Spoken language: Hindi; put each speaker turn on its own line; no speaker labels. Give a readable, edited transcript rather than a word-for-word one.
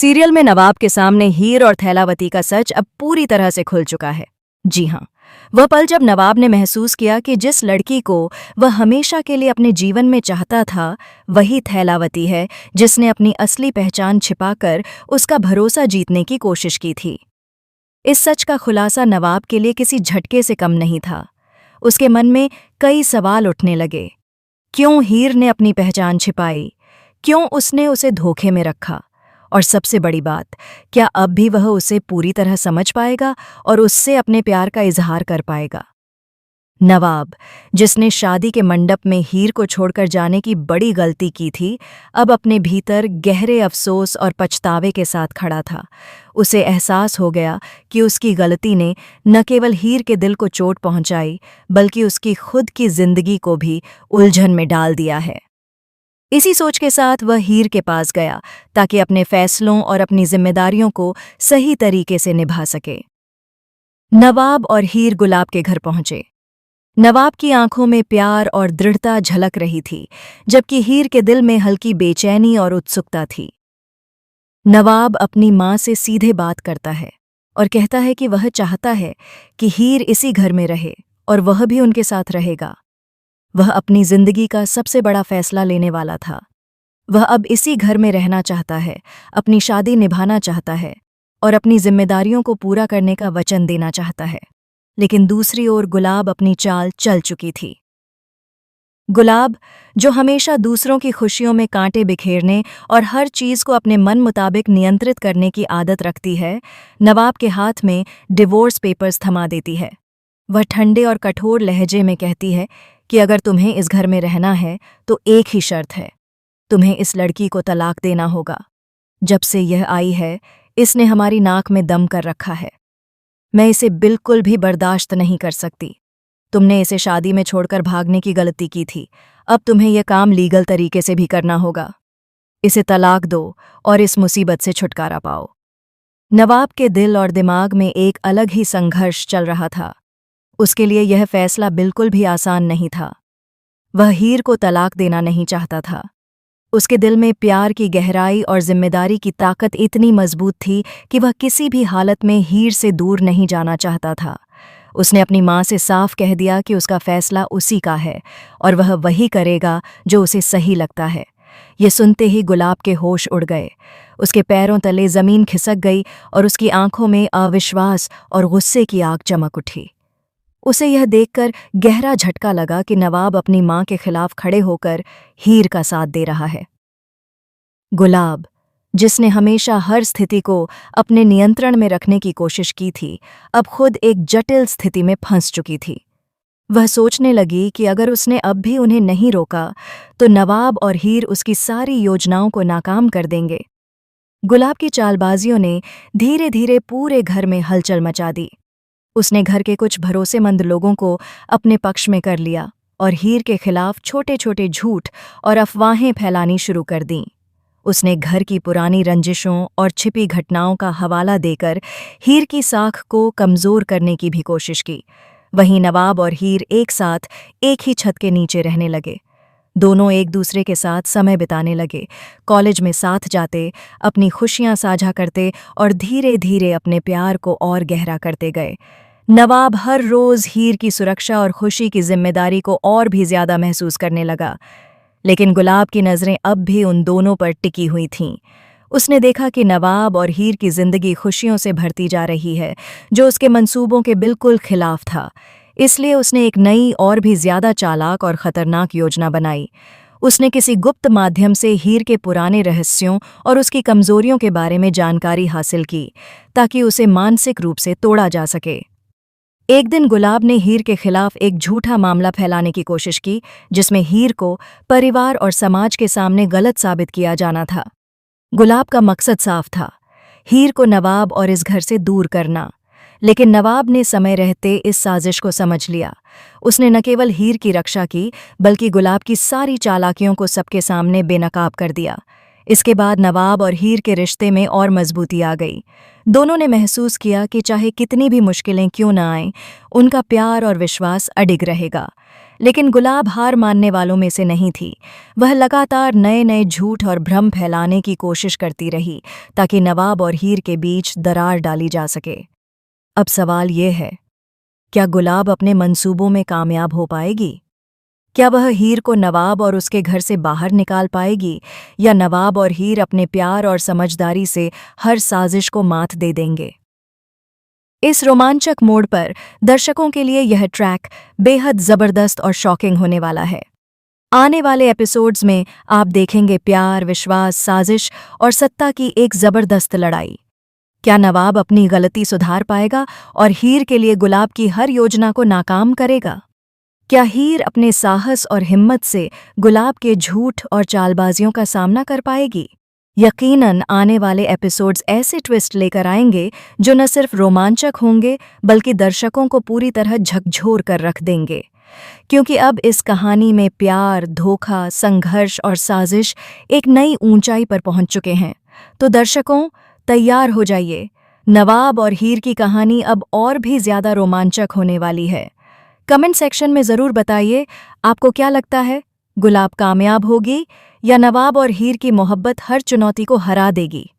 सीरियल में नवाब के सामने हीर और थैलावती का सच अब पूरी तरह से खुल चुका है। जी हाँ, वह पल जब नवाब ने महसूस किया कि जिस लड़की को वह हमेशा के लिए अपने जीवन में चाहता था, वही थैलावती है जिसने अपनी असली पहचान छिपाकर उसका भरोसा जीतने की कोशिश की थी। इस सच का खुलासा नवाब के लिए किसी झटके से कम नहीं था। उसके मन में कई सवाल उठने लगे। क्यों हीर ने अपनी पहचान छिपाई? क्यों उसने उसे धोखे में रखा? और सबसे बड़ी बात, क्या अब भी वह उसे पूरी तरह समझ पाएगा और उससे अपने प्यार का इजहार कर पाएगा? नवाब, जिसने शादी के मंडप में हीर को छोड़कर जाने की बड़ी गलती की थी, अब अपने भीतर गहरे अफसोस और पछतावे के साथ खड़ा था। उसे एहसास हो गया कि उसकी गलती ने न केवल हीर के दिल को चोट पहुंचाई, बल्कि उसकी खुद की जिंदगी को भी उलझन में डाल दिया है। इसी सोच के साथ वह हीर के पास गया ताकि अपने फैसलों और अपनी जिम्मेदारियों को सही तरीके से निभा सके। नवाब और हीर गुलाब के घर पहुंचे। नवाब की आंखों में प्यार और दृढ़ता झलक रही थी, जबकि हीर के दिल में हल्की बेचैनी और उत्सुकता थी। नवाब अपनी माँ से सीधे बात करता है और कहता है कि वह चाहता है कि हीर इसी घर में रहे और वह भी उनके साथ रहेगा। वह अपनी जिंदगी का सबसे बड़ा फैसला लेने वाला था। वह अब इसी घर में रहना चाहता है, अपनी शादी निभाना चाहता है और अपनी जिम्मेदारियों को पूरा करने का वचन देना चाहता है। लेकिन दूसरी ओर गुलाब अपनी चाल चल चुकी थी। गुलाब, जो हमेशा दूसरों की खुशियों में कांटे बिखेरने और हर चीज को अपने मन मुताबिक नियंत्रित करने की आदत रखती है, नवाब के हाथ में डिवोर्स पेपर्स थमा देती है। वह ठंडे और कठोर लहजे में कहती है कि अगर तुम्हें इस घर में रहना है तो एक ही शर्त है, तुम्हें इस लड़की को तलाक देना होगा। जब से यह आई है, इसने हमारी नाक में दम कर रखा है। मैं इसे बिल्कुल भी बर्दाश्त नहीं कर सकती। तुमने इसे शादी में छोड़कर भागने की गलती की थी, अब तुम्हें यह काम लीगल तरीके से भी करना होगा। इसे तलाक दो और इस मुसीबत से छुटकारा पाओ। नवाब के दिल और दिमाग में एक अलग ही संघर्ष चल रहा था। उसके लिए यह फैसला बिल्कुल भी आसान नहीं था। वह हीर को तलाक देना नहीं चाहता था। उसके दिल में प्यार की गहराई और जिम्मेदारी की ताकत इतनी मजबूत थी कि वह किसी भी हालत में हीर से दूर नहीं जाना चाहता था। उसने अपनी माँ से साफ कह दिया कि उसका फैसला उसी का है और वह वही करेगा जो उसे सही लगता है। ये सुनते ही गुलाब के होश उड़ गए। उसके पैरों तले जमीन खिसक गई और उसकी आंखों में अविश्वास और गुस्से की आग चमक उठी। उसे यह देखकर गहरा झटका लगा कि नवाब अपनी माँ के खिलाफ खड़े होकर हीर का साथ दे रहा है। गुलाब, जिसने हमेशा हर स्थिति को अपने नियंत्रण में रखने की कोशिश की थी, अब खुद एक जटिल स्थिति में फंस चुकी थी। वह सोचने लगी कि अगर उसने अब भी उन्हें नहीं रोका तो नवाब और हीर उसकी सारी योजनाओं को नाकाम कर देंगे। गुलाब की चालबाजियों ने धीरे धीरे पूरे घर में हलचल मचा दी। उसने घर के कुछ भरोसेमंद लोगों को अपने पक्ष में कर लिया और हीर के खिलाफ छोटे छोटे झूठ और अफवाहें फैलानी शुरू कर दीं। उसने घर की पुरानी रंजिशों और छिपी घटनाओं का हवाला देकर हीर की साख को कमज़ोर करने की भी कोशिश की। वहीं नवाब और हीर एक साथ एक ही छत के नीचे रहने लगे। दोनों एक दूसरे के साथ समय बिताने लगे, कॉलेज में साथ जाते, अपनी खुशियां साझा करते और धीरे धीरे अपने प्यार को और गहरा करते गए। नवाब हर रोज़ हीर की सुरक्षा और खुशी की जिम्मेदारी को और भी ज्यादा महसूस करने लगा, लेकिन गुलाब की नज़रें अब भी उन दोनों पर टिकी हुई थीं। उसने देखा कि नवाब और हीर की जिंदगी खुशियों से भरती जा रही है, जो उसके मंसूबों के बिल्कुल खिलाफ था। इसलिए उसने एक नई और भी ज्यादा चालाक और खतरनाक योजना बनाई। उसने किसी गुप्त माध्यम से हीर के पुराने रहस्यों और उसकी कमजोरियों के बारे में जानकारी हासिल की, ताकि उसे मानसिक रूप से तोड़ा जा सके। एक दिन गुलाब ने हीर के खिलाफ एक झूठा मामला फैलाने की कोशिश की, जिसमें हीर को परिवार और समाज के सामने गलत साबित किया जाना था। गुलाब का मकसद साफ था, हीर को नवाब और इस घर से दूर करना। लेकिन नवाब ने समय रहते इस साजिश को समझ लिया। उसने न केवल हीर की रक्षा की, बल्कि गुलाब की सारी चालाकियों को सबके सामने बेनकाब कर दिया। इसके बाद नवाब और हीर के रिश्ते में और मजबूती आ गई। दोनों ने महसूस किया कि चाहे कितनी भी मुश्किलें क्यों न आएं, उनका प्यार और विश्वास अडिग रहेगा। लेकिन गुलाब हार मानने वालों में से नहीं थी। वह लगातार नए नए झूठ और भ्रम फैलाने की कोशिश करती रही ताकि नवाब और हीर के बीच दरार डाली जा सके। अब सवाल ये है, क्या गुलाब अपने मंसूबों में कामयाब हो पाएगी? क्या वह हीर को नवाब और उसके घर से बाहर निकाल पाएगी, या नवाब और हीर अपने प्यार और समझदारी से हर साजिश को मात दे देंगे? इस रोमांचक मोड़ पर दर्शकों के लिए यह ट्रैक बेहद जबरदस्त और शॉकिंग होने वाला है। आने वाले एपिसोड्स में आप देखेंगे प्यार, विश्वास, साजिश और सत्ता की एक जबरदस्त लड़ाई। क्या नवाब अपनी गलती सुधार पाएगा और हीर के लिए गुलाब की हर योजना को नाकाम करेगा? क्या हीर अपने साहस और हिम्मत से गुलाब के झूठ और चालबाजियों का सामना कर पाएगी? यकीनन आने वाले एपिसोड्स ऐसे ट्विस्ट लेकर आएंगे जो न सिर्फ रोमांचक होंगे बल्कि दर्शकों को पूरी तरह झकझोर कर रख देंगे। क्योंकि अब इस कहानी में प्यार, धोखा, संघर्ष और साजिश एक नई ऊंचाई पर पहुंच चुके हैं। तो दर्शकों, तैयार हो जाइए। नवाब और हीर की कहानी अब और भी ज्यादा रोमांचक होने वाली है। कमेंट सेक्शन में ज़रूर बताइए, आपको क्या लगता है, गुलाब कामयाब होगी या नवाब और हीर की मोहब्बत हर चुनौती को हरा देगी?